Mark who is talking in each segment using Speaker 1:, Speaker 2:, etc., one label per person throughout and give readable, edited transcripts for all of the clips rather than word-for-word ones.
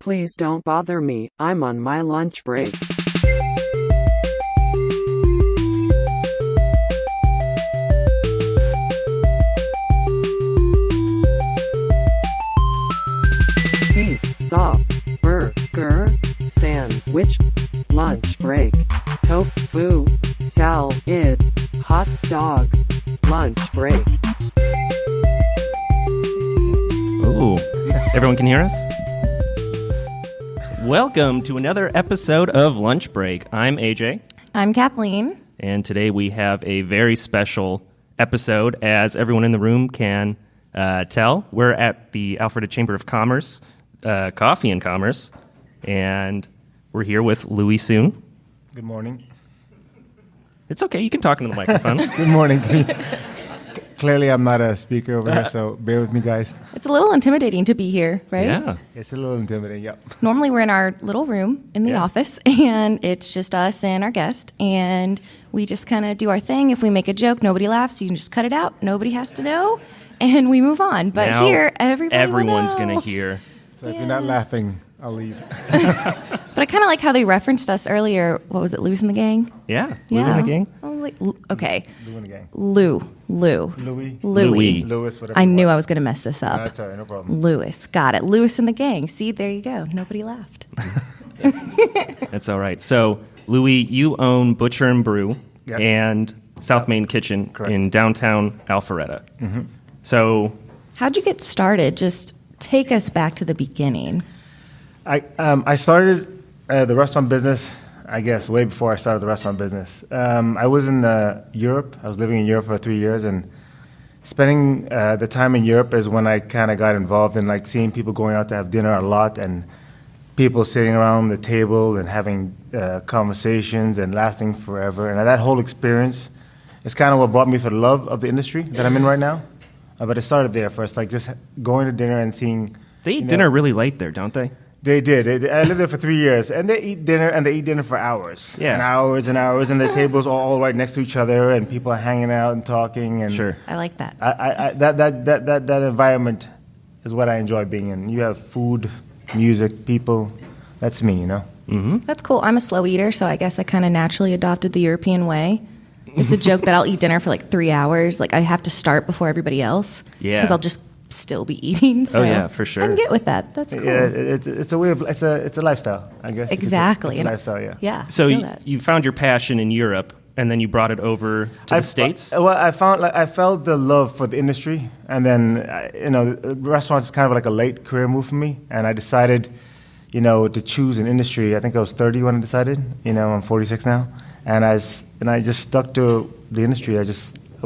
Speaker 1: Please don't bother me, I'm on my lunch break. Pizza, burger, sandwich, lunch break, tofu, salad, hot dog, lunch break.
Speaker 2: Ooh, everyone can hear us? Welcome to another episode of Lunch Break. I'm AJ.
Speaker 3: I'm Kathleen.
Speaker 2: And today we have a very special episode. As everyone in the room can tell, we're at the Alpharetta Chamber of Commerce, Coffee and Commerce, and we're here with Louis Soon.
Speaker 4: Good morning.
Speaker 2: It's okay, you can talk into the microphone.
Speaker 4: Good morning. Clearly, I'm not a speaker over here, so bear with me, guys.
Speaker 3: It's a little intimidating to be here, right?
Speaker 2: Yeah.
Speaker 4: It's a little intimidating, yep.
Speaker 3: Normally, we're in our little room in the office, and it's just us and our guest, and we just kind of do our thing. If we make a joke, nobody laughs, you can just cut it out. Nobody has to know, and we move on. But
Speaker 2: Now,
Speaker 3: here, everyone's
Speaker 2: going to hear.
Speaker 4: So if you're not laughing, I'll leave.
Speaker 3: But I kind of like how they referenced us earlier. What was it, Louis and the Gang?
Speaker 2: Yeah, Louis and the Gang.
Speaker 3: I was like, okay.
Speaker 4: Lou and the gang.
Speaker 3: Louis.
Speaker 2: Louis.
Speaker 4: Lewis, whatever.
Speaker 3: I
Speaker 4: you
Speaker 3: knew
Speaker 4: want.
Speaker 3: I was going to mess this up.
Speaker 4: No, that's all right, no problem.
Speaker 3: Louis. Got it. Louis and the Gang. See, there you go. Nobody laughed.
Speaker 2: That's all right. So, Louis, you own Butcher and Brew
Speaker 4: Yes.
Speaker 2: and South Main Kitchen
Speaker 4: Correct.
Speaker 2: in downtown Alpharetta. Mm-hmm. So,
Speaker 3: How'd you get started? Just take us back to the beginning.
Speaker 4: I started the restaurant business, I guess, way before I started the restaurant business. I was in Europe. I was living in Europe for 3 years, and spending the time in Europe is when I kind of got involved in like seeing people going out to have dinner a lot, and people sitting around the table and having conversations and lasting forever. And that whole experience is kind of what brought me for the love of the industry that I'm in right now. But it started there first, like just going to dinner and seeing.
Speaker 2: they eat dinner really late there, don't they?
Speaker 4: They did. I lived there for 3 years, and they eat dinner for hours,
Speaker 2: Yeah.
Speaker 4: and hours and hours, and the tables all right next to each other, and people are hanging out and talking. And
Speaker 2: Sure.
Speaker 3: I like that.
Speaker 4: that environment is what I enjoy being in. You have food, music, people. That's me, you know.
Speaker 3: That's cool. I'm a slow eater, so I guess I kind of naturally adopted the European way. It's a joke that I'll eat dinner for like 3 hours. Like I have to start before everybody else.
Speaker 2: Yeah.
Speaker 3: Because I'll just still be eating. So
Speaker 2: yeah, for sure.
Speaker 3: I can get with that. That's cool.
Speaker 4: Yeah, it's a way of it's a lifestyle, I guess.
Speaker 3: Exactly.
Speaker 4: It's a lifestyle, yeah.
Speaker 3: Yeah.
Speaker 2: So,
Speaker 3: I feel that.
Speaker 2: you found your passion in Europe, and then you brought it over to the States?
Speaker 4: Well, I felt the love for the industry, and then the restaurants is kind of like a late career move for me, and I decided, to choose an industry. I think I was 30 when I decided. I'm 46 now, and I just stuck to the industry. I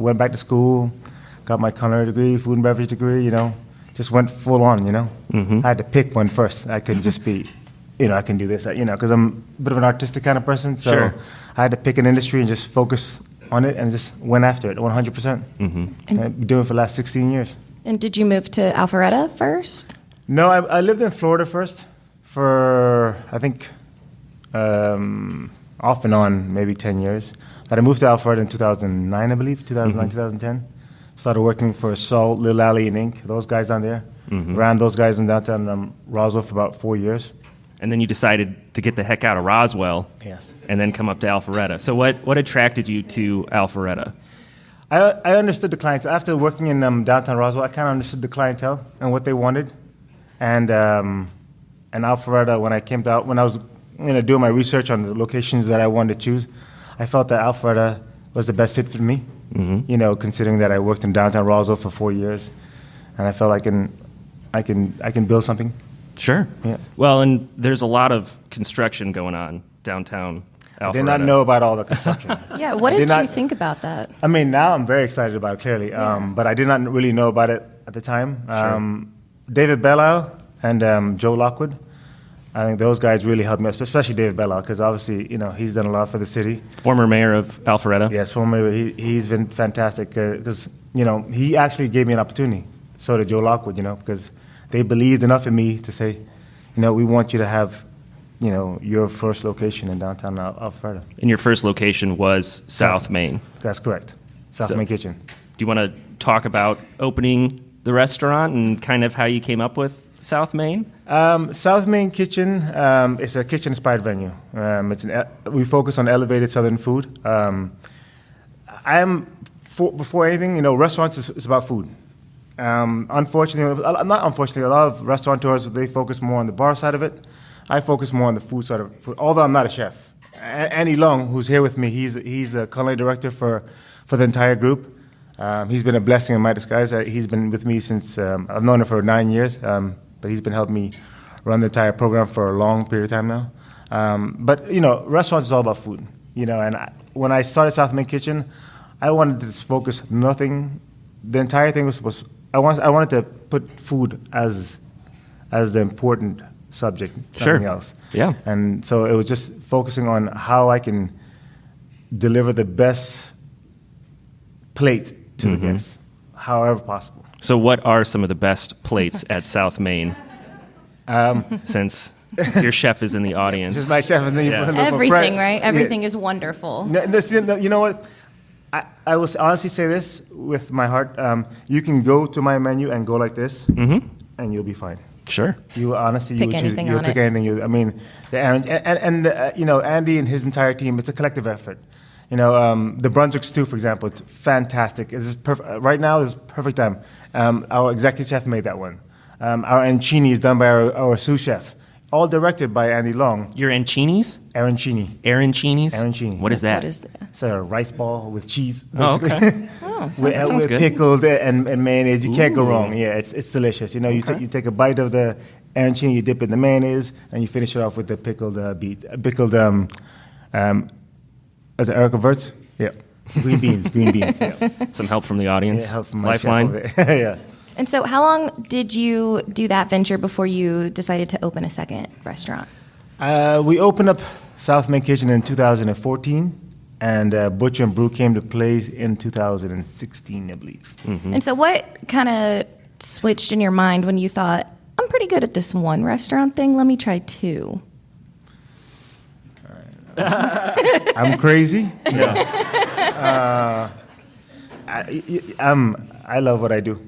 Speaker 4: went back to school, got my culinary degree, food and beverage degree. Just went full on.
Speaker 2: Mm-hmm.
Speaker 4: I had to pick one first. I couldn't just be, I can do this. Because I'm a bit of an artistic kind of person, so
Speaker 2: Sure.
Speaker 4: I had to pick an industry and just focus on it and just went after it 100%.
Speaker 2: Mm-hmm.
Speaker 4: And I've been doing it for the last 16 years.
Speaker 3: And did you move to Alpharetta first?
Speaker 4: No, I lived in Florida first for, I think, off and on, maybe 10 years. But I moved to Alpharetta in 2009, I believe, 2009, 2010. Started working for Salt, Lil Alley, and Inc., those guys down there. Ran those guys in downtown Roswell for about 4 years.
Speaker 2: And then you decided to get the heck out of Roswell.
Speaker 4: Yes.
Speaker 2: And then come up to Alpharetta. So what attracted you to Alpharetta?
Speaker 4: I understood the clientele. After working in downtown Roswell, I kind of understood the clientele and what they wanted. And Alpharetta, when I was doing my research on the locations that I wanted to choose, I felt that Alpharetta was the best fit for me. Considering that I worked in downtown Roswell for 4 years, and I felt I can build something.
Speaker 2: Sure.
Speaker 4: Yeah.
Speaker 2: Well, and there's a lot of construction going on downtown Alpharetta.
Speaker 4: I did not know about all the construction.
Speaker 3: Yeah. What
Speaker 4: I
Speaker 3: did
Speaker 4: did
Speaker 3: you
Speaker 4: not-
Speaker 3: think about that?
Speaker 4: I mean, now I'm very excited about it, clearly, but I did not really know about it at the time. David Belial and Joe Lockwood, I think those guys really helped me, especially David Belial, because obviously, he's done a lot for the city.
Speaker 2: Former mayor of Alpharetta.
Speaker 4: Yes, he's been fantastic, because, he actually gave me an opportunity. So did Joe Lockwood, because they believed enough in me to say, we want you to have, your first location in downtown Alpharetta.
Speaker 2: And your first location was South Main.
Speaker 4: That's correct. South Main Kitchen.
Speaker 2: Do you want to talk about opening the restaurant and kind of how you came up with South Main?
Speaker 4: South Main Kitchen is a kitchen-inspired venue. We focus on elevated Southern food. Before anything, restaurants is about food. Unfortunately, not unfortunately, a lot of restaurateurs, they focus more on the bar side of it. I focus more on the food side of it, although I'm not a chef. Andy Long, who's here with me, he's a culinary director for the entire group. He's been a blessing in my disguise. He's been with me since, I've known him for 9 years, but he's been helping me run the entire program for a long period of time now. But restaurants is all about food, and when I started South Main Kitchen, I wanted to focus nothing. The entire thing was I wanted to put food as the important subject, nothing else.
Speaker 2: Yeah.
Speaker 4: And so it was just focusing on how I can deliver the best plate to the guests, however possible.
Speaker 2: So what are some of the best plates at South Main? Since your chef is in the audience.
Speaker 4: Just my chef. And then
Speaker 3: Everything, right? Everything is wonderful.
Speaker 4: You know what? I will honestly say this with my heart. You can go to my menu and go like this, and you'll be fine.
Speaker 2: Sure.
Speaker 4: You honestly,
Speaker 3: Pick
Speaker 4: you would
Speaker 3: anything
Speaker 4: choose, you'll
Speaker 3: on
Speaker 4: pick
Speaker 3: it.
Speaker 4: anything. The Aaron and Andy and his entire team. It's a collective effort. The Brunswick stew, for example, it's fantastic. It's right now is perfect time. Our executive chef made that one. Our arancini is done by our sous chef. All directed by Andy Long.
Speaker 2: Your ancinis?
Speaker 4: Arancini.
Speaker 2: Arancinis?
Speaker 4: Arancini.
Speaker 2: What is that?
Speaker 3: What is that?
Speaker 4: It's a rice ball with cheese.
Speaker 2: Oh,
Speaker 4: Basically.
Speaker 2: okay.
Speaker 3: Oh,
Speaker 2: That sounds
Speaker 4: with
Speaker 2: good.
Speaker 4: pickled and mayonnaise. You can't go
Speaker 2: Ooh.
Speaker 4: wrong. Yeah, it's delicious. You take a bite of the arancini, you dip it in the mayonnaise, and you finish it off with the pickled is it Erica Verts? Yeah. Green beans. Yeah.
Speaker 2: Some help from the audience?
Speaker 4: Yeah, help from my
Speaker 2: Lifeline?
Speaker 4: chef over there. Yeah.
Speaker 3: And so, how long did you do that venture before you decided to open a second restaurant?
Speaker 4: We opened up South Main Kitchen in 2014, and Butcher and Brew came to play in 2016, I believe.
Speaker 3: And so, what kind of switched in your mind when you thought, I'm pretty good at this one restaurant thing, let me try two?
Speaker 4: I'm crazy. I love what I do.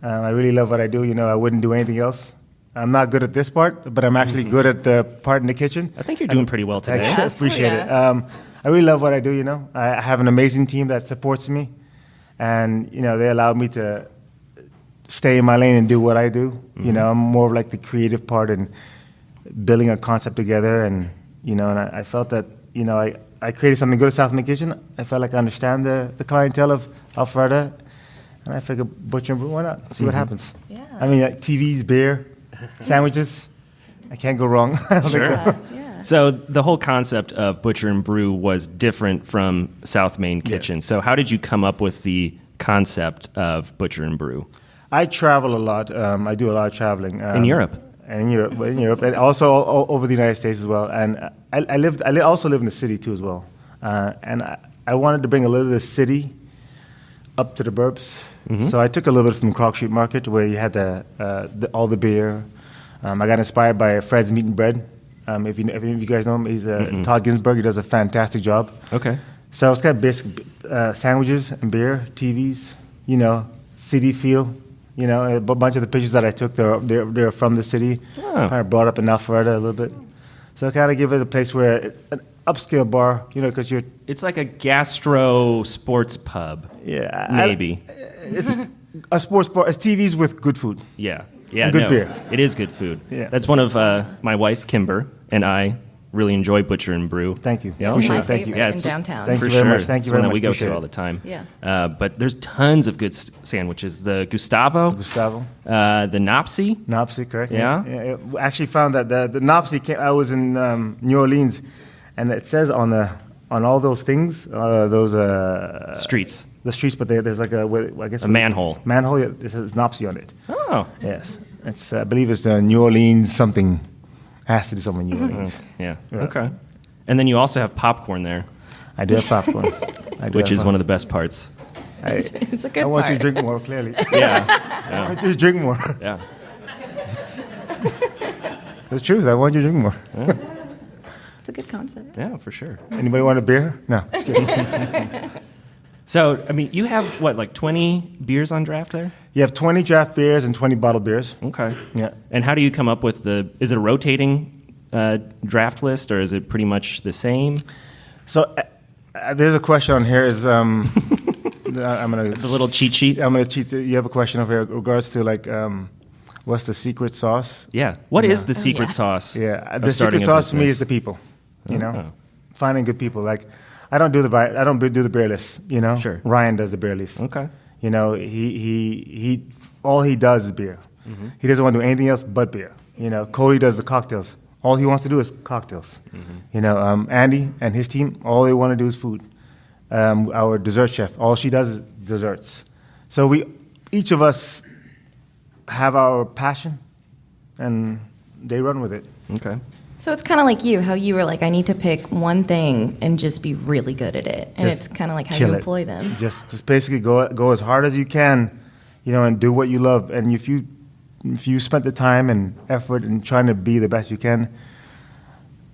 Speaker 4: I really love what I do. I wouldn't do anything else. I'm not good at this part, but I'm actually good at the part in the kitchen.
Speaker 2: I think you're doing pretty well today.
Speaker 4: I appreciate it. I really love what I do. I have an amazing team that supports me, and they allow me to stay in my lane and do what I do. I'm more of like the creative part and building a concept together, and I felt that I created something good at South Main Kitchen. I felt like I understand the clientele of Alpharetta, and I figured Butcher and Brew, why not? See what happens.
Speaker 3: Yeah.
Speaker 4: I mean, TVs, beer, sandwiches. I can't go wrong. I don't think so.
Speaker 3: Yeah.
Speaker 2: So the whole concept of Butcher and Brew was different from South Main Kitchen. So how did you come up with the concept of Butcher and Brew?
Speaker 4: I travel a lot. I do a lot of traveling.
Speaker 2: In Europe?
Speaker 4: And in Europe, and also all over the United States as well. And I also live in the city too as well. And I wanted to bring a little of the city up to the burbs. So I took a little bit from Crock Street Market, where you had all the beer. I got inspired by Fred's Meat and Bread. If any of you guys know him, he's Todd Ginsburg. He does a fantastic job.
Speaker 2: Okay.
Speaker 4: So it's kind of basic sandwiches and beer, TVs, city feel. A bunch of the pictures that I took, they're from the city.
Speaker 2: Oh.
Speaker 4: Kind of brought up in Alpharetta a little bit. So I kind of give it a place where an upscale bar, because you're.
Speaker 2: It's like a gastro sports pub.
Speaker 4: Yeah.
Speaker 2: Maybe.
Speaker 4: It's a sports bar. It's TVs with good food.
Speaker 2: Yeah.
Speaker 4: And good beer.
Speaker 2: It is good food.
Speaker 4: Yeah.
Speaker 2: That's one of my wife, Kimber, and I really enjoy Butcher and Brew.
Speaker 4: Thank you.
Speaker 2: Yeah,
Speaker 3: It's my
Speaker 4: Appreciate it. Thank you.
Speaker 3: favorite
Speaker 2: Yeah,
Speaker 3: in
Speaker 2: it's-
Speaker 3: downtown.
Speaker 4: Thank
Speaker 2: for
Speaker 4: you very
Speaker 2: sure.
Speaker 4: much. Thank
Speaker 2: It's
Speaker 4: you
Speaker 2: one
Speaker 4: very
Speaker 2: that we
Speaker 4: much.
Speaker 2: go
Speaker 4: Appreciate
Speaker 2: to
Speaker 4: it.
Speaker 2: all the time.
Speaker 3: Yeah.
Speaker 2: But there's tons of good sandwiches. The Gustavo,
Speaker 4: Gustavo.
Speaker 2: the Nopsy.
Speaker 4: Nopsy, correct?
Speaker 2: Yeah?
Speaker 4: We actually found that the Nopsy came. I was in New Orleans, and it says on all those things, those
Speaker 2: Streets.
Speaker 4: the streets, but there's like
Speaker 2: A manhole.
Speaker 4: Manhole. Yeah, it says Nopsy on it.
Speaker 2: Oh.
Speaker 4: Yes, it's I believe it's New Orleans something. Has to do something with New Orleans.
Speaker 2: Yeah.
Speaker 4: Yeah.
Speaker 2: Okay. And then you also have popcorn there,
Speaker 4: I do have popcorn.
Speaker 2: which is one of the best parts.
Speaker 3: It's a good
Speaker 4: I want
Speaker 3: part.
Speaker 4: you to drink more. Clearly,
Speaker 2: Yeah.
Speaker 4: I want you to drink more.
Speaker 2: Yeah.
Speaker 4: The truth. I want you to drink more.
Speaker 3: It's a good concept.
Speaker 2: Yeah, for sure.
Speaker 4: Anybody want a beer? No. Just kidding.
Speaker 2: So, I mean, you have, what, like 20 beers on draft there?
Speaker 4: You have 20 draft beers and 20 bottled beers.
Speaker 2: Okay.
Speaker 4: Yeah.
Speaker 2: And how do you come up with is it a rotating draft list, or is it pretty much the same?
Speaker 4: So there's a question on here. Is I'm gonna
Speaker 2: The little cheat sheet?
Speaker 4: I'm gonna cheat. You have a question over here in regards to like what's the secret sauce?
Speaker 2: Yeah. What is the secret sauce?
Speaker 4: Yeah,
Speaker 2: of
Speaker 4: the
Speaker 2: starting
Speaker 4: secret
Speaker 2: a
Speaker 4: sauce to me
Speaker 2: business?
Speaker 4: is the people. You know,
Speaker 2: Oh.
Speaker 4: finding good people. Like I don't do the beer list. You know,
Speaker 2: Sure.
Speaker 4: Ryan does the beer list.
Speaker 2: Okay.
Speaker 4: You know, he all he does is beer.
Speaker 2: Mm-hmm.
Speaker 4: He doesn't want to do anything else but beer. You know, Cody does the cocktails. All he wants to do is cocktails.
Speaker 2: Mm-hmm.
Speaker 4: You know, Andy and his team, all they want to do is food. Our dessert chef, all she does is desserts. So each of us have our passion, and they run with it.
Speaker 2: Okay.
Speaker 3: So it's kind of like you, how you were like, I need to pick one thing and just be really good at it. And
Speaker 4: Just
Speaker 3: it's kind of like how
Speaker 4: kill
Speaker 3: you
Speaker 4: it.
Speaker 3: employ them.
Speaker 4: Just basically go as hard as you can, you know, and do what you love. And if you spent the time and effort in trying to be the best you can,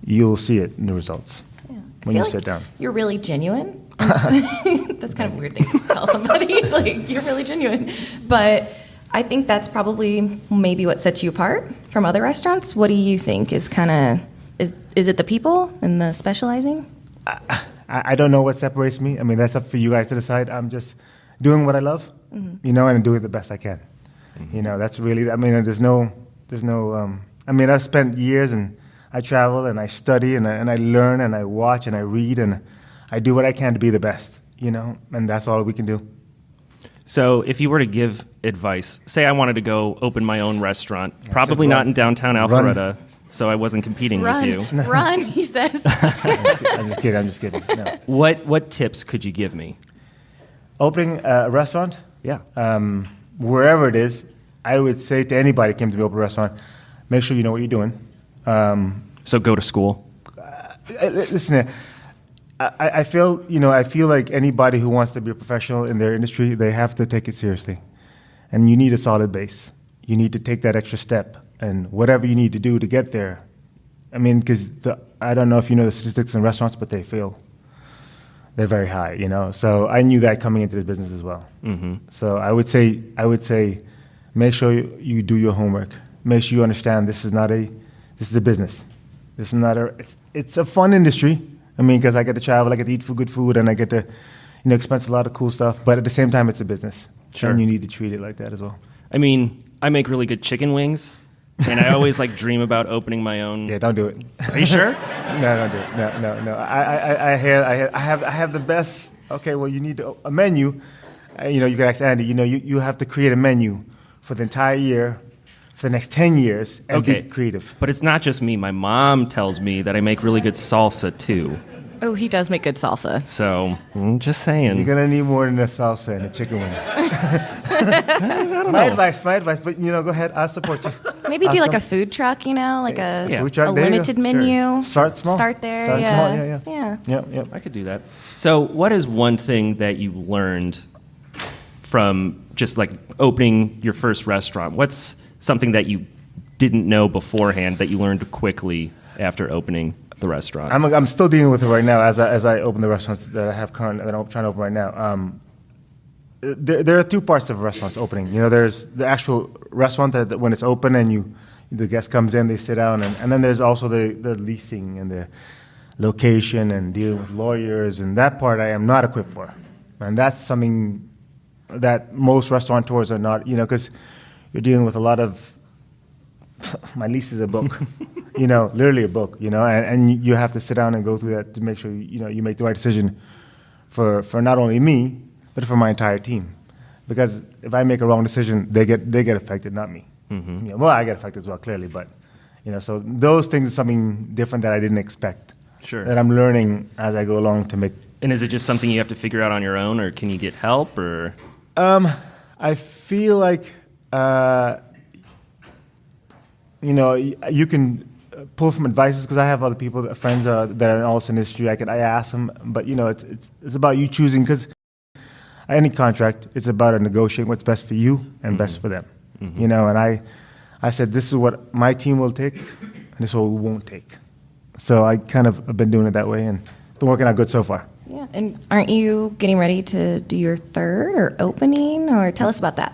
Speaker 4: you'll see it in the results
Speaker 3: Yeah.
Speaker 4: when
Speaker 3: I
Speaker 4: you
Speaker 3: feel
Speaker 4: sit
Speaker 3: like
Speaker 4: down.
Speaker 3: You're really genuine. That's kind of a weird thing to tell somebody. Like, you're really genuine. But I think that's probably maybe what sets you apart from other restaurants. What do you think is kind of, is it the people and the specializing?
Speaker 4: I don't know what separates me. I mean, that's up for you guys to decide. I'm just doing what I love, you know, and doing the best I can. You know, that's really, I mean, there's no, I mean, I've spent years and I travel and I study and I learn and I watch and I read and I do what I can to be the best, you know, and that's all we can do.
Speaker 2: So if you were to give advice, say I wanted to go open my own restaurant, probably
Speaker 4: run.
Speaker 2: not in downtown Alpharetta, so I wasn't competing with you.
Speaker 3: Run, he says.
Speaker 4: I'm just kidding. No.
Speaker 2: What tips could you give me?
Speaker 4: Opening a restaurant,
Speaker 2: Yeah.
Speaker 4: wherever it is, I would say to anybody who came to me open a restaurant, make sure you know what you're doing.
Speaker 2: So go to school.
Speaker 4: Listen, I feel like anybody who wants to be a professional in their industry, they have to take it seriously. And you need a solid base. You need to take that extra step and whatever you need to do to get there. I mean, because I don't know if you know the statistics in restaurants, but they fail. They're very high, you know. So I knew that coming into this business as well.
Speaker 2: Mm-hmm.
Speaker 4: So I would say, make sure you do your homework. Make sure you understand this is a business. This is not it's a fun industry. I mean, because I get to travel, I get to eat good food, and I get to, experience a lot of cool stuff. But at the same time, it's a business.
Speaker 2: Sure.
Speaker 4: And you need to treat it like that as well.
Speaker 2: I mean, I make really good chicken wings, and I always dream about opening my own.
Speaker 4: Yeah, don't do it.
Speaker 2: Are you sure?
Speaker 4: No, don't do it. No. I have the best. Okay, well, you need a menu. You can ask Andy. You have to create a menu for the entire year, for the next 10 years, and be creative.
Speaker 2: But it's not just me. My mom tells me that I make really good salsa too.
Speaker 3: Oh, he does make good salsa.
Speaker 2: So I'm just saying.
Speaker 4: You're gonna need more than a salsa and a chicken wing. My advice. But go ahead. I'll support you.
Speaker 3: Maybe do like a food truck, like a
Speaker 4: Food truck, there you go.
Speaker 3: limited menu.
Speaker 4: Start small.
Speaker 3: Start there.
Speaker 4: Start
Speaker 3: yeah.
Speaker 4: small.
Speaker 3: Yeah.
Speaker 4: Yep.
Speaker 2: I could do that. So what is one thing that you learned from just opening your first restaurant? What's something that you didn't know beforehand that you learned quickly after opening the restaurant?
Speaker 4: I'm still dealing with it right now as I open the restaurants that I have currently that I'm trying to open right now. There are two parts of restaurants opening. There's the actual restaurant that when it's open and the guest comes in, they sit down, and then there's also the leasing and the location and dealing with lawyers, and that part I am not equipped for, and that's something that most restaurateurs are not. Because you're dealing with a lot of. My lease is a book, literally a book, and you have to sit down and go through that to make sure you make the right decision for not only me but for my entire team, because if I make a wrong decision, they get affected, not me.
Speaker 2: Mm-hmm.
Speaker 4: Well, I get affected as well, clearly, but so those things are something different that I didn't expect.
Speaker 2: Sure.
Speaker 4: That I'm learning as I go along to make.
Speaker 2: And is it just something you have to figure out on your own, or can you get help, or?
Speaker 4: I feel like. You can pull from advices because I have other people, friends that are also in the industry. I ask them, but it's about you choosing, because any contract, it's about negotiating what's best for you and best for them.
Speaker 2: Mm-hmm.
Speaker 4: And I said this is what my team will take, and this is what we won't take. So I kind of have been doing it that way, and it's been working out good so far.
Speaker 3: Yeah, and aren't you getting ready to do your third or opening, or tell us about that?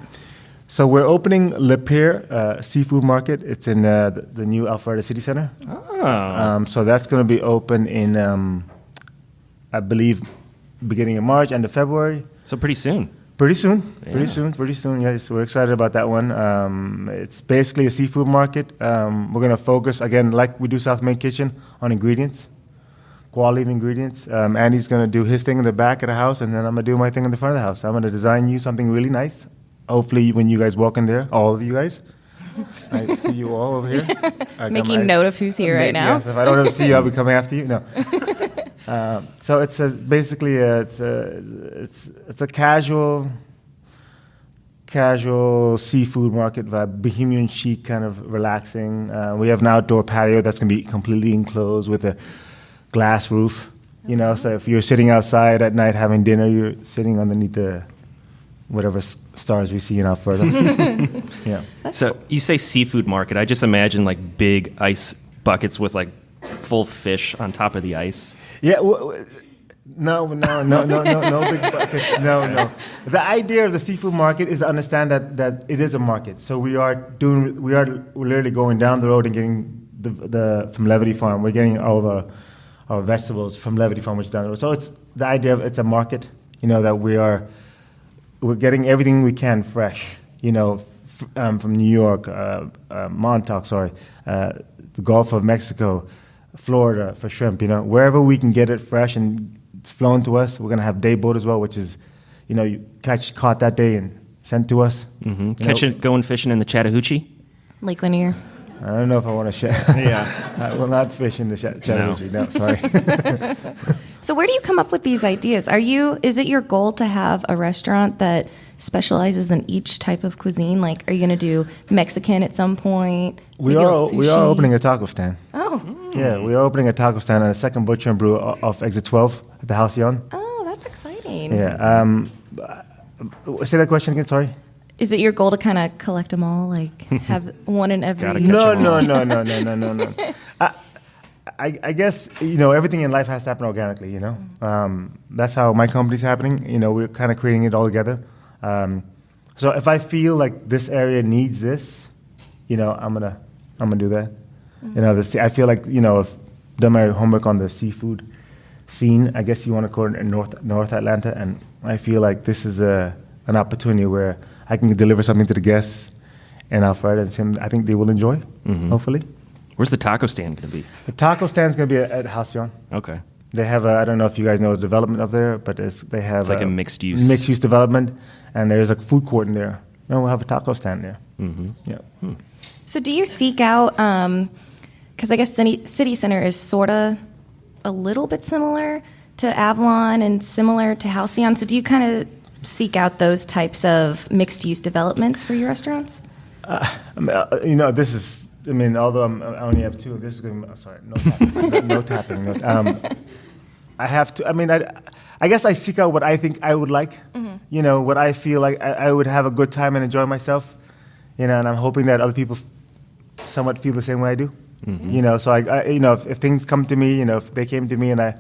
Speaker 4: So we're opening Le Pier Seafood Market. It's in the new Alpharetta City Center.
Speaker 2: Oh.
Speaker 4: So that's going to be open in, I believe, beginning of March, end of February.
Speaker 2: So pretty soon.
Speaker 4: Pretty soon.
Speaker 2: Yeah.
Speaker 4: Pretty soon. Yes, we're excited about that one. It's basically a seafood market. We're going to focus, again, like we do South Main Kitchen, on ingredients, quality of ingredients. Andy's going to do his thing in the back of the house, and then I'm going to do my thing in the front of the house. I'm going to design you something really nice. Hopefully, when you guys walk in there, all of you guys, I see you all over here.
Speaker 3: Making note of who's here right now.
Speaker 4: Yes, if I don't ever see you, I'll be coming after you. No. So it's basically it's a casual seafood market vibe, bohemian chic, kind of relaxing. We have an outdoor patio that's going to be completely enclosed with a glass roof. So if you're sitting outside at night having dinner, you're sitting underneath the whatever stars we see in Alpharetta. Yeah.
Speaker 2: So you say seafood market. I just imagine like big ice buckets with like full fish on top of the ice.
Speaker 4: Yeah. No big buckets. No. The idea of the seafood market is to understand that it is a market. So we're literally going down the road and getting the from Levity Farm. We're getting all of our vegetables from Levity Farm, which is down the road. So it's the idea of it's a market. That we're getting everything we can fresh. From New York, Montauk, the Gulf of Mexico, Florida for shrimp. Wherever we can get it fresh and it's flown to us. We're gonna have day boat as well, which is, you caught that day and sent to us.
Speaker 2: Mm-hmm. Going fishing in the Chattahoochee.
Speaker 3: Lake Lanier.
Speaker 4: I don't know if I want to share.
Speaker 2: Yeah.
Speaker 4: I will not fish in the Chattahoochee. No, sorry.
Speaker 3: So where do you come up with these ideas? Is it your goal to have a restaurant that specializes in each type of cuisine? Like, are you going to do Mexican at some point?
Speaker 4: We are opening a taco stand.
Speaker 3: Oh.
Speaker 4: Yeah, we are opening a taco stand and a second butcher and brew off exit 12 at the Halcyon.
Speaker 3: Oh, that's exciting.
Speaker 4: Yeah. Say that question again, sorry.
Speaker 3: Is it your goal to kind of collect them all, like have one in every?
Speaker 4: No. I guess everything in life has to happen organically. That's how my company's happening. We're kind of creating it all together. So if I feel like this area needs this, I'm gonna do that.
Speaker 3: Mm-hmm.
Speaker 4: I feel like I've done my homework on the seafood scene. I guess you want to call it in North Atlanta, and I feel like this is an opportunity where I can deliver something to the guests in Alpharetta, and I think they will enjoy.
Speaker 2: Mm-hmm.
Speaker 4: Hopefully.
Speaker 2: Where's the taco stand going to be?
Speaker 4: The taco stand is going to be at Halcyon.
Speaker 2: Okay.
Speaker 4: They have I don't know if you guys know the development up there, but they have
Speaker 2: it's like a mixed use
Speaker 4: development, and there's a food court in there. And we'll have a taco stand there.
Speaker 2: Mm-hmm.
Speaker 4: Yeah.
Speaker 3: So do you seek out? Because I guess City Center is sort of a little bit similar to Avalon and similar to Halcyon. So do you kind of seek out those types of mixed use developments for your restaurants?
Speaker 4: This is. Although I only have two, this is going to be, sorry, no tapping. I have to, I guess I seek out what I think I would like,
Speaker 3: Mm-hmm.
Speaker 4: What I feel like I would have a good time and enjoy myself, and I'm hoping that other people somewhat feel the same way I do,
Speaker 2: Mm-hmm.
Speaker 4: So if things come to me, if they came to me and I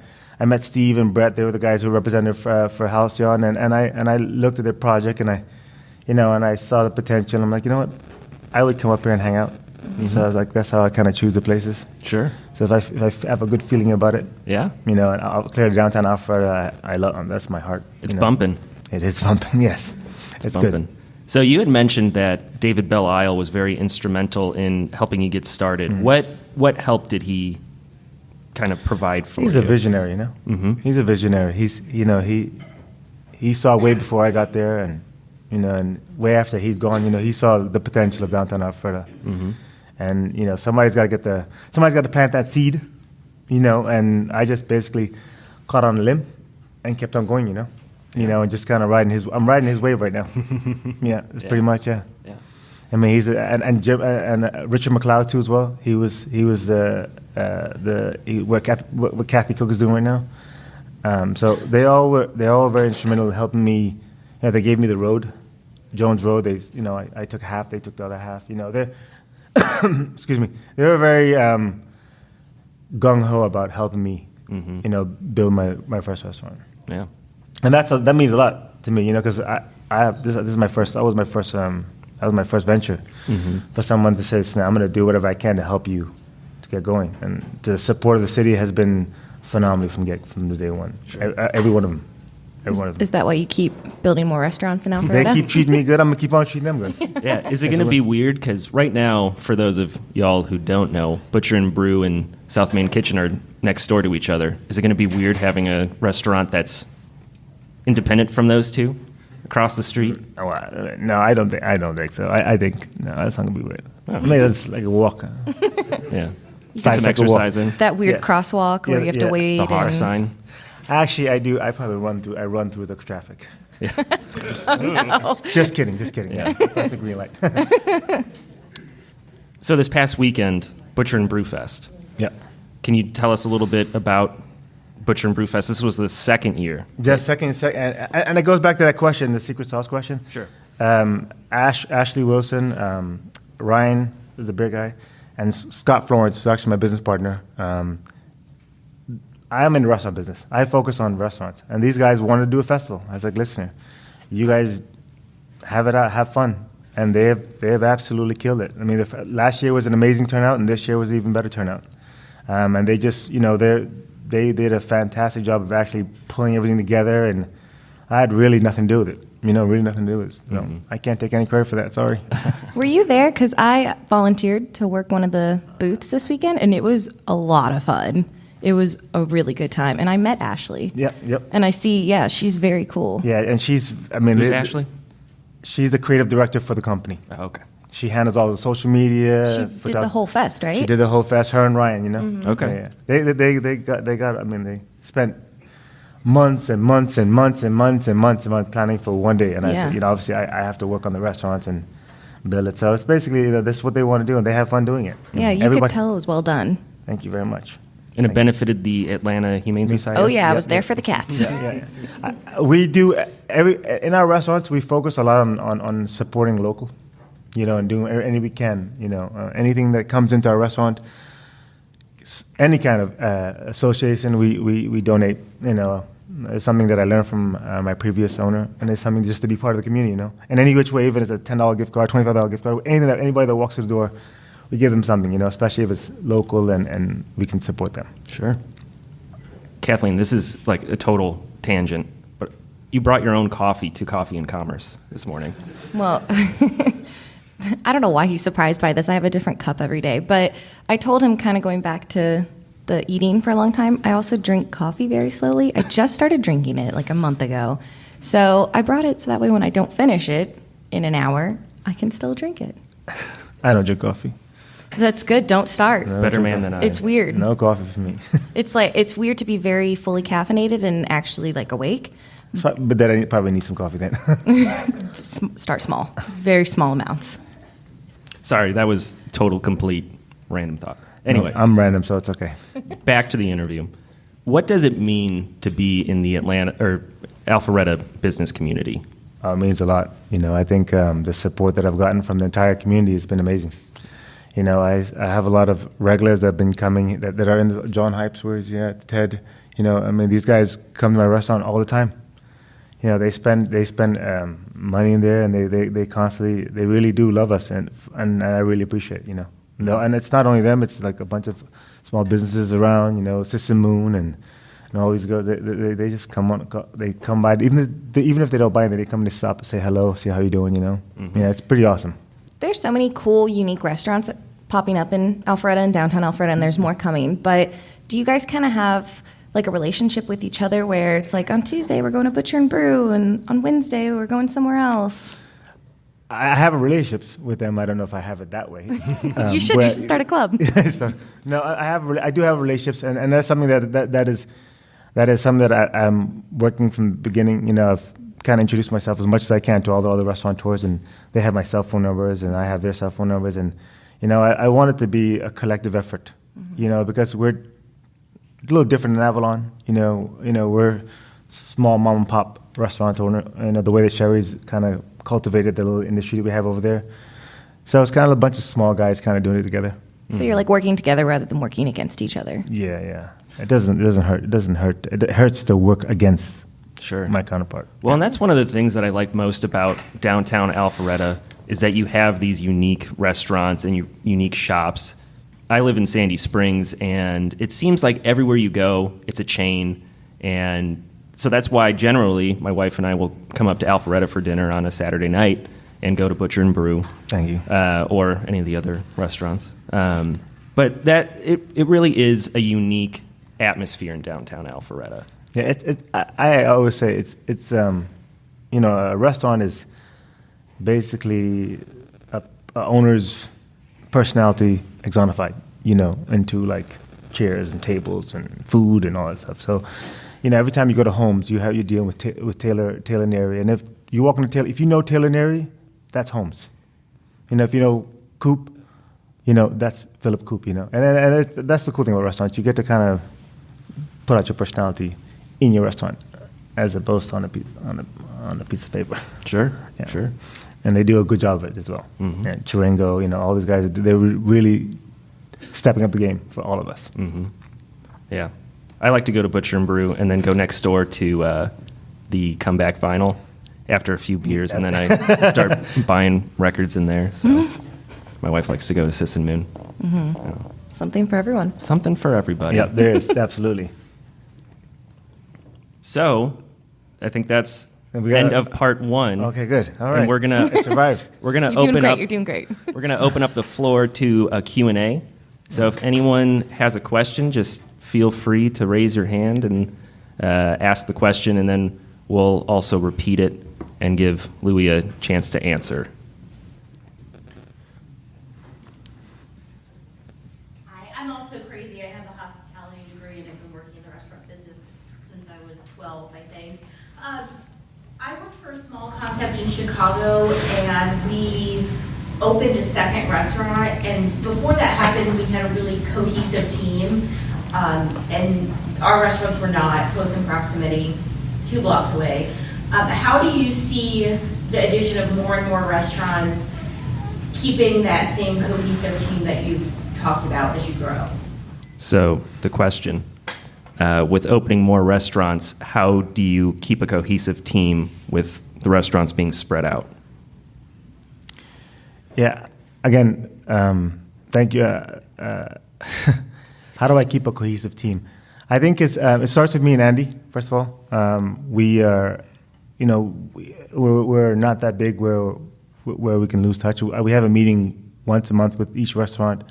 Speaker 4: met Steve and Brett, they were the guys who represented for Halcyon, and I looked at their project and I saw the potential. I'm like, you know what, I would come up here and hang out. Mm-hmm. So I was like, that's how I kind of choose the places.
Speaker 2: Sure.
Speaker 4: So if I have a good feeling about it,
Speaker 2: yeah,
Speaker 4: and I'll clear downtown Alpharetta. I love that's my heart.
Speaker 2: It's bumping.
Speaker 4: It is bumping. Yes, it's
Speaker 2: bumping. Good. So you had mentioned that David Belle Isle was very instrumental in helping you get started. Mm-hmm. What help did he kind of provide for you?
Speaker 4: He's a visionary,
Speaker 2: Mm-hmm.
Speaker 4: He's a visionary. He saw way before I got there, and way after he's gone, he saw the potential of downtown Alpharetta.
Speaker 2: Mm-hmm.
Speaker 4: And somebody's got to plant that seed, and I just basically caught on a limb and kept on going, and just kind of I'm riding his wave right now. Yeah, it's pretty much yeah. He's and Richard McLeod too as well. He was what Kathy Cook is doing right now. So they all were very instrumental in helping me. They gave me the road, Jones Road. I took half, they took the other half. They're excuse me. They were very gung ho about helping me,
Speaker 2: mm-hmm.
Speaker 4: Build my first restaurant.
Speaker 2: Yeah.
Speaker 4: And that means a lot to me, because I have this is my first. That was my first venture. For someone to say, "I'm going to do whatever I can to help you to get going," and the support of the city has been phenomenal from the day one. Sure. Every one of them.
Speaker 3: Is that why you keep building more restaurants in Alpharetta?
Speaker 4: They keep treating me good. I'm gonna keep on treating them good.
Speaker 2: Yeah. Is it going to be weird? Because right now, for those of y'all who don't know, Butcher and Brew and South Main Kitchen are next door to each other. Is it going to be weird having a restaurant that's independent from those two across the street?
Speaker 4: Oh, no, I don't think so. I think no, that's not gonna be weird. I mean, that's like a walk.
Speaker 2: Yeah.
Speaker 3: You
Speaker 2: Get some exercise in.
Speaker 3: That weird crosswalk where you have to wait.
Speaker 2: The R sign.
Speaker 4: Actually, I do. I probably run through the traffic.
Speaker 2: Yeah.
Speaker 3: No.
Speaker 4: Just kidding. Yeah. That's a green light.
Speaker 2: So this past weekend, Butcher and Brew Fest.
Speaker 4: Yeah.
Speaker 2: Can you tell us a little bit about Butcher and Brew Fest? This was the second year.
Speaker 4: Just second, and it goes back to that question, the secret sauce question.
Speaker 2: Sure.
Speaker 4: Ashley Wilson, Ryan is the big guy, and Scott Florence is actually my business partner. I am in the restaurant business. I focus on restaurants. And these guys wanted to do a festival. I was like, listen, you guys have it out, have fun. And they have absolutely killed it. I mean, last year was an amazing turnout, and this year was an even better turnout. And they just, they did a fantastic job of actually pulling everything together, and I had really nothing to do with it. Really nothing to do with it. So I can't take any credit for that. Sorry.
Speaker 3: Were you there? Because I volunteered to work one of the booths this weekend, and it was a lot of fun. It was a really good time. And I met Ashley.
Speaker 4: Yep.
Speaker 3: And I see, she's very cool.
Speaker 4: Yeah, and she's,
Speaker 2: Who's Ashley?
Speaker 4: She's the creative director for the company.
Speaker 2: Oh, okay.
Speaker 4: She handles all the social media.
Speaker 3: She did the whole fest, right?
Speaker 4: She did the whole fest, her and Ryan,
Speaker 3: Mm-hmm.
Speaker 2: Okay.
Speaker 4: Yeah. They spent months and months and months and months and months and months planning for one day. And I said, obviously I have to work on the restaurants and build it. So it's basically, this is what they want to do, and they have fun doing it.
Speaker 3: Yeah, you could tell it was well done.
Speaker 4: Thank you very much.
Speaker 2: And it benefited the Atlanta Humane Society?
Speaker 3: Oh, yeah, I was there for the cats.
Speaker 4: Yeah. We do, in our restaurants, we focus a lot on supporting local, and doing anything we can, anything that comes into our restaurant, any kind of association, we donate, It's something that I learned from my previous owner, and it's something just to be part of the community, And any which way, even if it's a $10 gift card, $25 gift card, anybody that walks through the door, we give them something, especially if it's local and we can support them.
Speaker 2: Sure. Kathleen, this is like a total tangent, but you brought your own coffee to Coffee and Commerce this morning.
Speaker 3: Well, I don't know why he's surprised by this. I have a different cup every day. But I told him, kind of going back to the eating for a long time, I also drink coffee very slowly. I just started drinking it like a month ago. So I brought it so that way when I don't finish it in an hour, I can still drink it.
Speaker 4: I don't drink coffee.
Speaker 3: That's good. Don't start.
Speaker 4: No,
Speaker 2: Better man than I.
Speaker 3: It's weird.
Speaker 4: No coffee for me.
Speaker 3: It's weird to be very fully caffeinated and actually like awake.
Speaker 4: But then I probably need some coffee then.
Speaker 3: Start small. Very small amounts.
Speaker 2: Sorry, that was total, complete, random thought. Anyway.
Speaker 4: No, I'm random, so it's okay.
Speaker 2: Back to the interview. What does it mean to be in the Atlanta or Alpharetta business community?
Speaker 4: It means a lot. I think the support that I've gotten from the entire community has been amazing. I have a lot of regulars that have been coming that are in John Hypes, where he's Ted. These guys come to my restaurant all the time. They spend money in there, and they constantly, they really do love us, and I really appreciate it. And it's not only them; it's like a bunch of small businesses around. Sister Moon and all these girls. They just come on. They come by, even if they don't buy anything, they come and they stop and say hello, see how you're doing.
Speaker 2: Mm-hmm.
Speaker 4: Yeah, it's pretty awesome.
Speaker 3: There's so many cool, unique restaurants popping up in Alpharetta and downtown Alpharetta, and there's more coming. But do you guys kind of have like a relationship with each other where it's like on Tuesday we're going to Butcher and Brew, and on Wednesday we're going somewhere else?
Speaker 4: I have relationships with them. I don't know if I have it that way.
Speaker 3: You should start a club.
Speaker 4: No, I do have relationships, and that's something that is something that I'm working from the beginning. I've kind of introduced myself as much as I can to all the other restaurateurs, and they have my cell phone numbers, and I have their cell phone numbers, and I want it to be a collective effort, because we're a little different than Avalon. We're small mom and pop restaurant owner. The way that Sherry's kind of cultivated the little industry that we have over there. So it's kind of a bunch of small guys kind of doing it together.
Speaker 3: So you're like working together rather than working against each other.
Speaker 4: Yeah. It doesn't hurt. It doesn't hurt. It hurts to work against
Speaker 2: Sure.
Speaker 4: my counterpart.
Speaker 2: Well, and that's one of the things that I like most about downtown Alpharetta is that you have these unique restaurants and unique shops. I live in Sandy Springs, and it seems like everywhere you go, it's a chain. And so that's why generally my wife and I will come up to Alpharetta for dinner on a Saturday night and go to Butcher and Brew.
Speaker 4: Thank you.
Speaker 2: Or any of the other restaurants. But it really is a unique atmosphere in downtown Alpharetta.
Speaker 4: Yeah, I always say it's a restaurant is basically a owner's personality personified, into like chairs and tables and food and all that stuff. So, every time you go to homes, you're dealing with Taylor Neri, and if you walk into Taylor, if you know Taylor Neri, that's Holmes. If you know Coop, that's Philip Coop. And that's the cool thing about restaurants. You get to kind of put out your personality in your restaurant, as opposed to on a piece of paper.
Speaker 2: Sure,
Speaker 4: Yeah.
Speaker 2: sure.
Speaker 4: And they do a good job of it as well.
Speaker 2: Mm-hmm.
Speaker 4: And Chiringo, all these guys, they're really stepping up the game for all of us.
Speaker 2: Mm-hmm. Yeah. I like to go to Butcher and Brew and then go next door to the Comeback Vinyl after a few beers, and then I start buying records in there. So my wife likes to go to Sis and Moon.
Speaker 3: Mm-hmm. Something for everyone.
Speaker 2: Something for everybody.
Speaker 4: Yeah, there is, absolutely.
Speaker 2: So I think that's
Speaker 4: And we
Speaker 2: the end
Speaker 4: gotta-
Speaker 2: of part one.
Speaker 4: Okay, good. All right.
Speaker 2: And we're gonna
Speaker 4: It survived.
Speaker 2: we're gonna
Speaker 3: You're doing
Speaker 2: open
Speaker 3: great.
Speaker 2: up.
Speaker 3: You're doing great.
Speaker 2: We're gonna open up the floor to a Q&A. So if anyone has a question, just feel free to raise your hand and ask the question, and then we'll also repeat it and give Louis a chance to answer.
Speaker 5: Hi, I'm also crazy. I have a hospitality degree and I've been working in the restaurant business since I was 12, I think. I worked for a small concept in Chicago, and we opened a second restaurant, and before that happened, we had a really cohesive team, and our restaurants were not close in proximity, 2 blocks away. How do you see the addition of more and more restaurants keeping that same cohesive team that you've talked about as you grow?
Speaker 2: So the question, with opening more restaurants, how do you keep a cohesive team with the restaurants being spread out?
Speaker 4: Yeah. Again, thank you. How do I keep a cohesive team? I think it starts with me and Andy. First of all, we are, we're not that big where we can lose touch. We have a meeting once a month with each restaurant,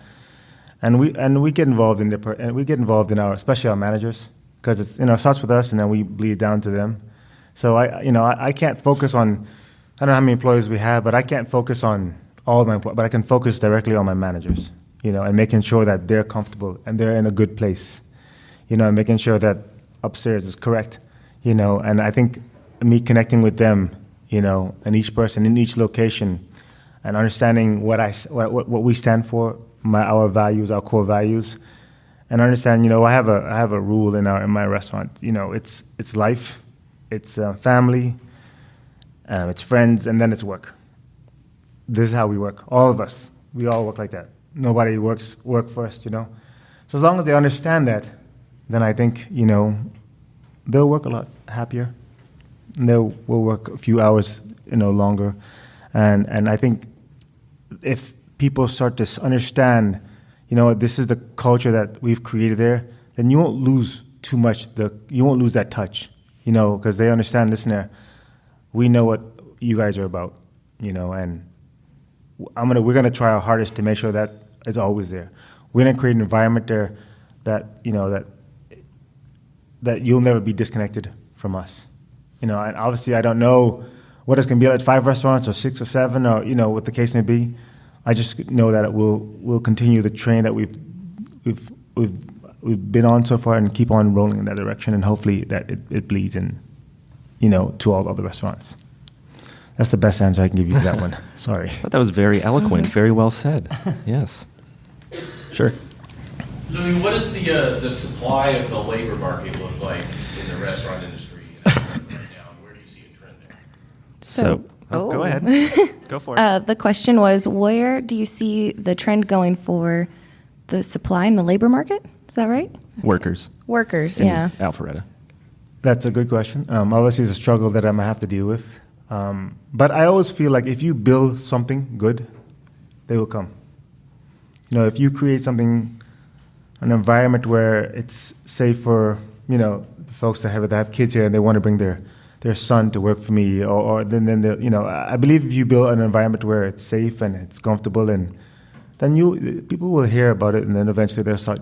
Speaker 4: and we get involved in our, especially our managers, because it starts with us and then we bleed down to them. So I can't focus on, I don't know how many employees we have, but I can't focus on all of my employees, but I can focus directly on my managers, and making sure that they're comfortable and they're in a good place, and making sure that upstairs is correct, and I think me connecting with them, and each person in each location, and understanding what we stand for, our values, our core values, and understand, I have a rule in my restaurant, it's life, it's family, it's friends, and then it's work. This is how we work. All of us, we all work like that. Nobody work first, So as long as they understand that, then I think, they'll work a lot happier. And will work a few hours, longer. And I think if people start to understand, this is the culture that we've created there, then you won't lose too much. You won't lose that touch, because they understand. Listen, there, we know what you guys are about, and we're gonna try our hardest to make sure that is always there. We're gonna create an environment there that that you'll never be disconnected from us. And obviously I don't know what it's gonna be like at 5 restaurants or 6 or 7 or what the case may be. I just know that we'll continue the train that we've been on so far and keep on rolling in that direction, and hopefully that it bleeds in, to all the other restaurants. That's the best answer I can give you to that one. Sorry.
Speaker 2: I thought that was very eloquent, very well said. Yes. Sure.
Speaker 6: Louis, what does the supply of the labor market look like in the restaurant industry right now, and where do you see a trend there?
Speaker 2: So go ahead. Go for it.
Speaker 3: The question was, where do you see the trend going for the supply in the labor market? Is that right?
Speaker 2: Workers
Speaker 3: Workers,
Speaker 2: in
Speaker 3: yeah.
Speaker 2: Alpharetta.
Speaker 4: That's a good question. Obviously, it's a struggle that I'm going to have to deal with. But I always feel like if you build something good, they will come. If you create something, an environment where it's safe for, the folks that have kids here and they want to bring their son to work for me, or then I believe if you build an environment where it's safe and it's comfortable, and then people will hear about it, and then eventually they'll start,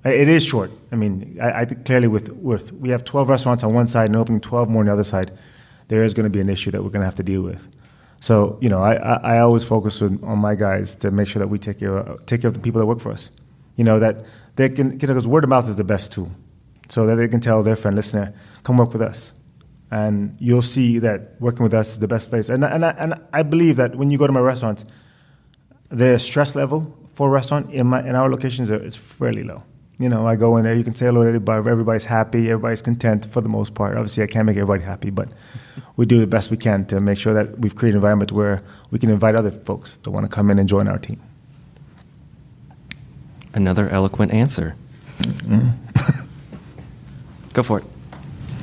Speaker 4: It is short. I mean, I think clearly with we have 12 restaurants on one side and opening 12 more on the other side, there is going to be an issue that we're going to have to deal with. So, I always focus on my guys to make sure that we take care of the people that work for us. That they can, because word of mouth is the best tool. So that they can tell their friend, listen, come work with us. And you'll see that working with us is the best place. And I believe that when you go to my restaurants, the stress level for a restaurant in our locations is fairly low. I go in there, you can say hello to everybody, everybody's happy, everybody's content for the most part. Obviously, I can't make everybody happy, but we do the best we can to make sure that we've created an environment where we can invite other folks that want to come in and join our team.
Speaker 2: Another eloquent answer. Go for it.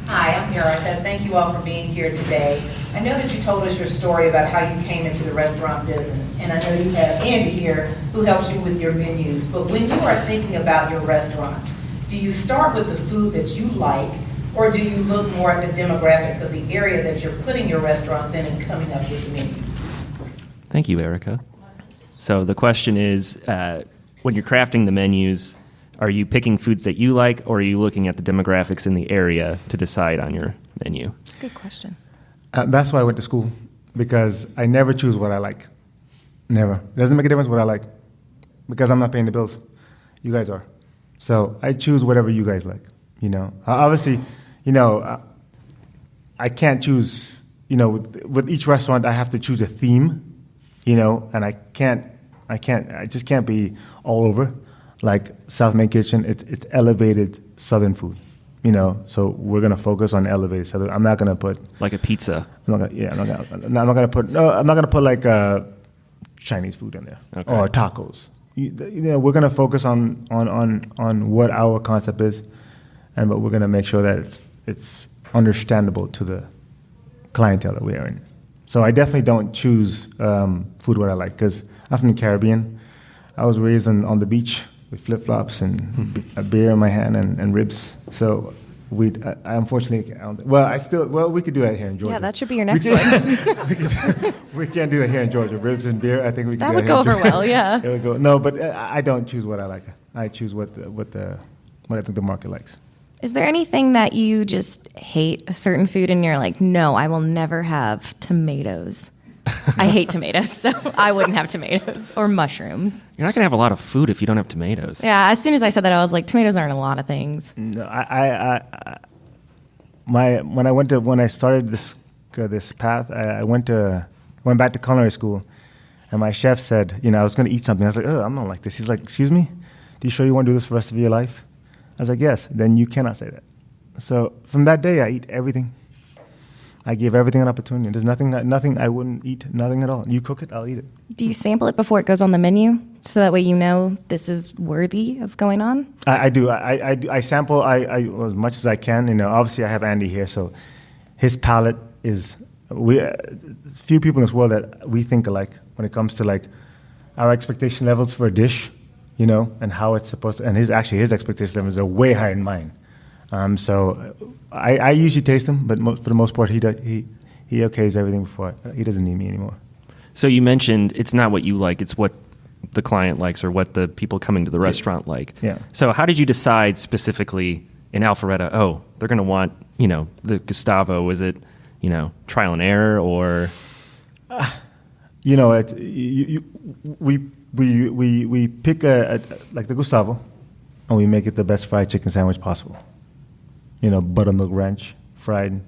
Speaker 7: Hi, I'm Erica. Thank you all for being here today. I know that you told us your story about how you came into the restaurant business, and I know you have Andy here who helps you with your menus. But when you are thinking about your restaurant, do you start with the food that you like, or do you look more at the demographics of the area that you're putting your restaurants in and coming up with the menu?
Speaker 2: Thank you, Erica. So the question is, when you're crafting the menus, are you picking foods that you like, or are you looking at the demographics in the area to decide on your menu?
Speaker 3: Good question.
Speaker 4: That's why I went to school, because I never choose what I like. Never. It doesn't make a difference what I like, because I'm not paying the bills. You guys are. So I choose whatever you guys like. Obviously, I can't choose, with each restaurant I have to choose a theme, and I just can't be all over. Like South Main Kitchen, it's elevated Southern food, So we're gonna focus on elevated Southern. I'm not gonna put
Speaker 2: like a pizza.
Speaker 4: I'm not gonna put like Chinese food in there,
Speaker 2: okay,
Speaker 4: or tacos. We're gonna focus on what our concept is, but we're gonna make sure that it's understandable to the clientele that we are in. So I definitely don't choose food what I like, because I'm from the Caribbean. I was raised on the beach with flip-flops and a beer in my hand and ribs. So I unfortunately, we could do that here in Georgia.
Speaker 3: Yeah, that should be your next one.
Speaker 4: We can't do that here in Georgia. Ribs and beer, I think we can
Speaker 3: that
Speaker 4: do
Speaker 3: would
Speaker 4: that
Speaker 3: go
Speaker 4: here
Speaker 3: over well, yeah.
Speaker 4: It would go. No, but I don't choose what I like. I choose what I think the market likes.
Speaker 3: Is there anything that you just hate a certain food and you're like, no, I will never have tomatoes? I hate tomatoes, so I wouldn't have tomatoes or mushrooms.
Speaker 2: You're not going to have a lot of food if you don't have tomatoes.
Speaker 3: Yeah, as soon as I said that, I was like, tomatoes aren't a lot of things.
Speaker 4: No, when I started this path, I went back to culinary school, and my chef said, I was going to eat something. I was like, oh, I'm not like this. He's like, excuse me, do you sure you want to do this for the rest of your life? I was like, yes. Then you cannot say that. So from that day, I eat everything. I give everything an opportunity. There's nothing I wouldn't eat, nothing at all. You cook it, I'll eat it.
Speaker 3: Do you sample it before it goes on the menu, so that way you know this is worthy of going on?
Speaker 4: I do. I sample as much as I can. Obviously I have Andy here, so his palate is. Few people in this world that we think alike when it comes to like our expectation levels for a dish, and how it's supposed to. And his expectation levels are way higher than mine. So I usually taste them, but for the most part, he okays everything before. He doesn't need me anymore.
Speaker 2: So you mentioned it's not what you like; it's what the client likes or what the people coming to the restaurant like.
Speaker 4: Yeah.
Speaker 2: So how did you decide specifically in Alpharetta? Oh, they're going to want the Gustavo. Was it trial and error or?
Speaker 4: We pick like the Gustavo, and we make it the best fried chicken sandwich possible. Buttermilk ranch, fried.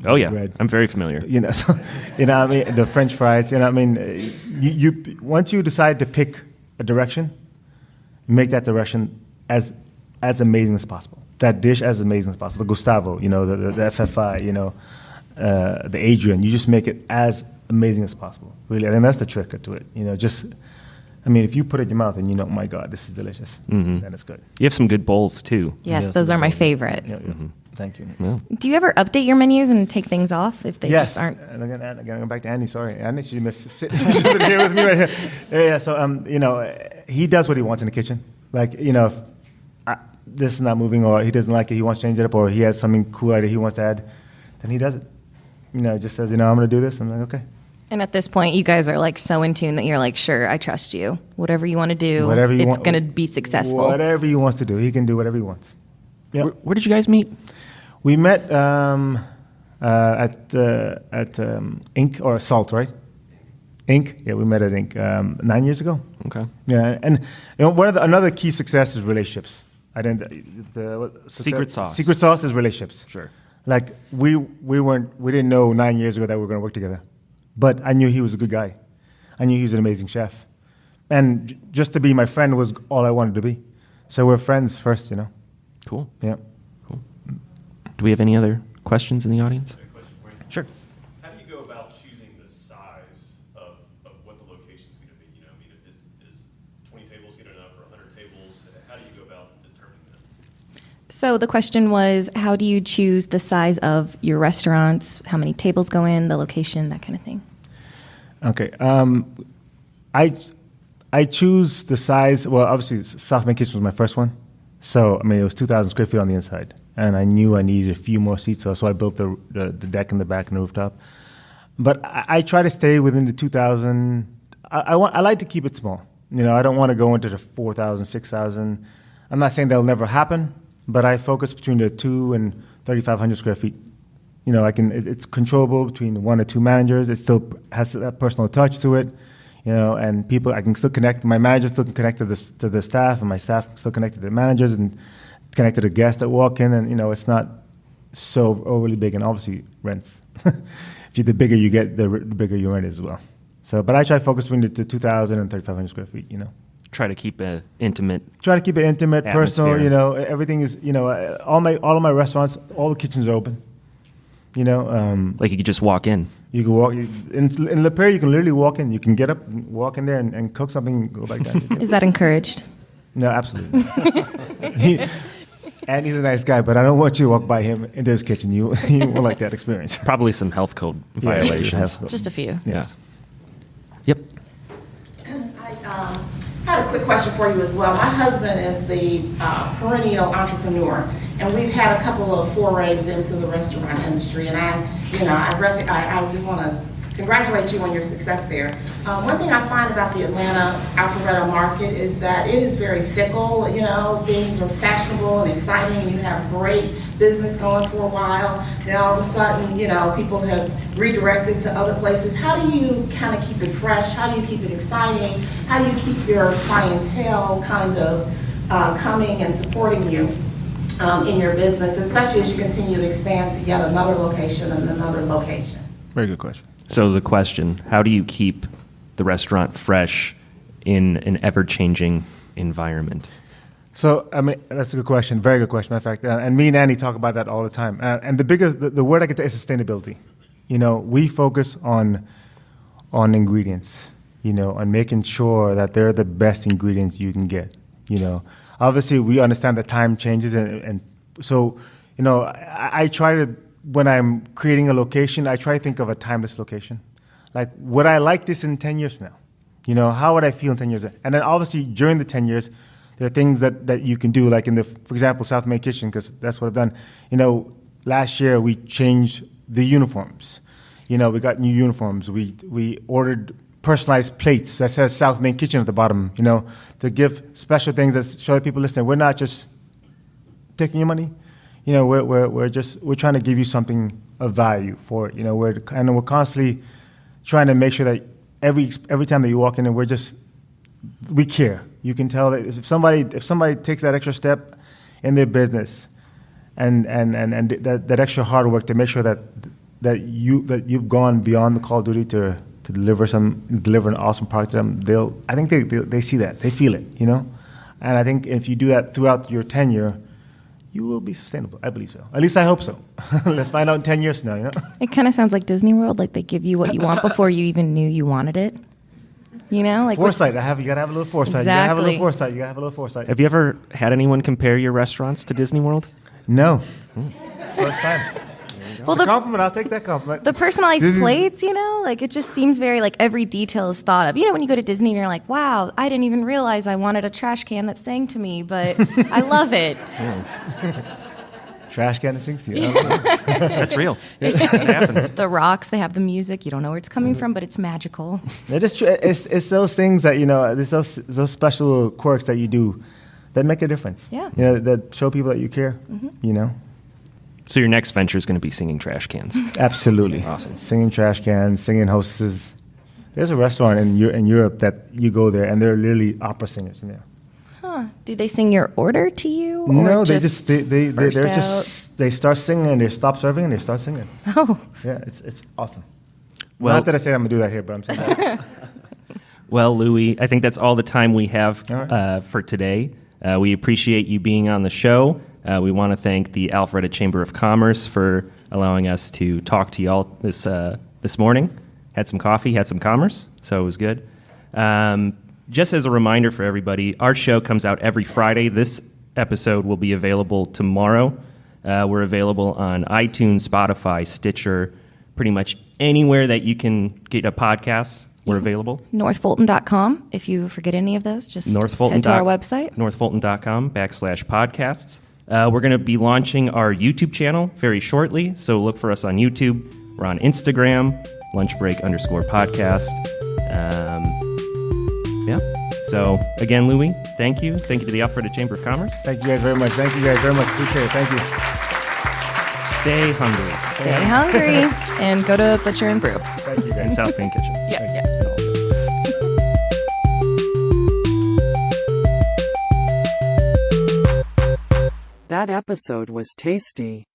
Speaker 2: Oh yeah,
Speaker 4: bread.
Speaker 2: I'm very familiar.
Speaker 4: The French fries. You once you decide to pick a direction, make that direction as amazing as possible. That dish as amazing as possible. The Gustavo, the FFI, the Adrian. You just make it as amazing as possible. Really, I think that's the trick to it. If you put it in your mouth and oh my God, this is delicious, then it's good.
Speaker 2: You have some good bowls too.
Speaker 3: Yes, those are my favorite.
Speaker 4: Yeah. Thank you.
Speaker 2: Yeah.
Speaker 3: Do you ever update your menus and take things off if they
Speaker 4: Yes.
Speaker 3: just aren't?
Speaker 4: And again, I'm going back to Andy. Sorry, Andy, she must sit she's been here with me right here. Yeah. So he does what he wants in the kitchen. Like if this is not moving, or he doesn't like it, he wants to change it up, or he has something cool idea he wants to add, then he does it. Just says, I'm going to do this. I'm like, okay.
Speaker 3: And at this point, you guys are like so in tune that you're like, sure, I trust you. Whatever you want to do,
Speaker 4: Whatever you
Speaker 3: it's
Speaker 4: want-
Speaker 3: going to be successful.
Speaker 4: Whatever he wants to do, he can do whatever he wants. Yep.
Speaker 2: Where did you guys meet?
Speaker 4: We met at Inc. or Salt, right? Inc. Yeah, we met at Inc. 9 years ago.
Speaker 2: Okay.
Speaker 4: Yeah, and another key success is relationships.
Speaker 2: Secret sauce.
Speaker 4: Secret sauce is relationships.
Speaker 2: Sure.
Speaker 4: Like we didn't know 9 years ago that we were going to work together, but I knew he was a good guy. I knew he was an amazing chef, and just to be my friend was all I wanted to be. So we're friends first,
Speaker 2: Cool.
Speaker 4: Yeah.
Speaker 2: Cool. Do we have any other questions in the audience? Sure.
Speaker 8: How do you go about choosing the size of what the location's going to be? Is 20 tables good enough or 100 tables? How do you go about determining that?
Speaker 3: So the question was, how do you choose the size of your restaurants? How many tables go in, the location, that kind of thing?
Speaker 4: Okay. I choose the size. Well, obviously, South Main Kitchen was my first one. So, it was 2,000 square feet on the inside. And I knew I needed a few more seats, so I built the deck in the back and the rooftop. But I try to stay within the 2,000. I like to keep it small. I don't want to go into the 4,000, 6,000. I'm not saying that'll never happen, but I focus between the 2 and 3,500 square feet. It's controllable between 1 or 2 managers. It still has that personal touch to it. And people, I can still connect. My managers still can connect to the staff, and my staff still connect to the managers, and connect to the guests that walk in. And it's not so overly big. And obviously, rents. The bigger you get, the bigger your rent is as well. So, but I try to focus between the 2,000 and 3,500 square feet.
Speaker 2: Try to keep it intimate.
Speaker 4: Try to keep it intimate, personal.
Speaker 2: Atmosphere.
Speaker 4: Everything is. All of my restaurants, all the kitchens are open.
Speaker 2: Like you could just walk in.
Speaker 4: You can walk in Le Perre. You can literally walk in. You can get up, walk in there, and cook something, and go back down.
Speaker 3: Is that encouraged?
Speaker 4: No, absolutely. And he's a nice guy, but I don't want you to walk by him into his kitchen. You won't like that experience.
Speaker 2: Probably some health code violations.
Speaker 3: Just a few.
Speaker 4: Yes.
Speaker 2: Yep.
Speaker 7: I had a quick question for you as well. My husband is the perennial entrepreneur, and we've had a couple of forays into the restaurant industry, and I just want to congratulate you on your success there. One thing I find about the Atlanta Alpharetta market is that it is very fickle. Things are fashionable and exciting, and you have great business going for a while. Then all of a sudden, people have redirected to other places. How do you kind of keep it fresh? How do you keep it exciting? How do you keep your clientele kind of coming and supporting you in your business, especially as you continue to expand to yet another location and another location?
Speaker 4: Very good question.
Speaker 2: So the question, how do you keep the restaurant fresh in an ever-changing environment?
Speaker 4: So, that's a good question. Very good question, matter of fact. And me and Andy talk about that all the time. And the word I can say is sustainability. We focus on ingredients, on making sure that they're the best ingredients you can get. Obviously, we understand that time changes. And so, I try to, when I'm creating a location, I try to think of a timeless location. Like, would I like this in 10 years from now? How would I feel in 10 years? And then obviously during the 10 years, there are things that you can do, like for example, South Main Kitchen, because that's what I've done. Last year we changed the uniforms. We got new uniforms. We ordered personalized plates that says South Main Kitchen at the bottom, to give special things that show people listening. We're not just taking your money. We're trying to give you something of value for it. We're constantly trying to make sure that every time that you walk in, and we care. You can tell that if somebody takes that extra step in their business, and that extra hard work to make sure that you've gone beyond the call of duty to deliver an awesome product to them, I think they see that, they feel it, And I think if you do that throughout your tenure, you will be sustainable. I believe so. At least I hope so. Let's find out in 10 years from now,
Speaker 3: It kind of sounds like Disney World, like they give you what you want before you even knew you wanted it. Like
Speaker 4: foresight. You gotta have a little foresight.
Speaker 3: Exactly.
Speaker 4: You gotta have a little foresight.
Speaker 2: Have you ever had anyone compare your restaurants to Disney World?
Speaker 4: No. first time.
Speaker 3: Well,
Speaker 4: It's a compliment. I'll take that compliment.
Speaker 3: The personalized plates, like it just seems very like every detail is thought of. When you go to Disney and you're like, wow, I didn't even realize I wanted a trash can that sang to me, but I love it.
Speaker 4: Trash can that sings to you.
Speaker 2: That's real. That happens.
Speaker 3: The rocks, they have the music. You don't know where it's coming from, but it's magical.
Speaker 4: It is true. It's those things that, there's those special quirks that you do that make a difference.
Speaker 3: Yeah.
Speaker 4: That show people that you care,
Speaker 2: So your next venture is going to be singing trash cans.
Speaker 4: Absolutely.
Speaker 2: Awesome.
Speaker 4: Singing trash cans, singing hostesses. There's a restaurant in Europe that you go there, and they're literally opera singers in there.
Speaker 3: Huh. Do they sing your order to you? Or
Speaker 4: No, they start singing, and they stop serving, and they start singing.
Speaker 3: Oh.
Speaker 4: Yeah, it's awesome.
Speaker 2: Well-
Speaker 4: Not that I say I'm going to do that here, but I'm saying that.
Speaker 2: Well, Louis, I think that's all the time we have
Speaker 4: All right.
Speaker 2: for today. We appreciate you being on the show. We want to thank the Alpharetta Chamber of Commerce for allowing us to talk to y'all this morning. Had some coffee, had some commerce, so it was good. Just as a reminder for everybody, our show comes out every Friday. This episode will be available tomorrow. We're available on iTunes, Spotify, Stitcher, pretty much anywhere that you can get a podcast. We're available.
Speaker 3: NorthFulton.com. If you forget any of those, just head to our website.
Speaker 2: NorthFulton.com/podcasts. We're going to be launching our YouTube channel very shortly, so look for us on YouTube. We're on Instagram, lunchbreak_podcast. Yeah. So, again, Louis, thank you. Thank you to the Alpharetta Chamber of Commerce.
Speaker 4: Thank you guys very much. Appreciate it. Thank you.
Speaker 2: Stay hungry.
Speaker 3: Stay hungry and go to Butcher and Brew.
Speaker 4: Thank you guys.
Speaker 2: And South Bend Kitchen.
Speaker 3: Yeah.
Speaker 1: That episode was tasty.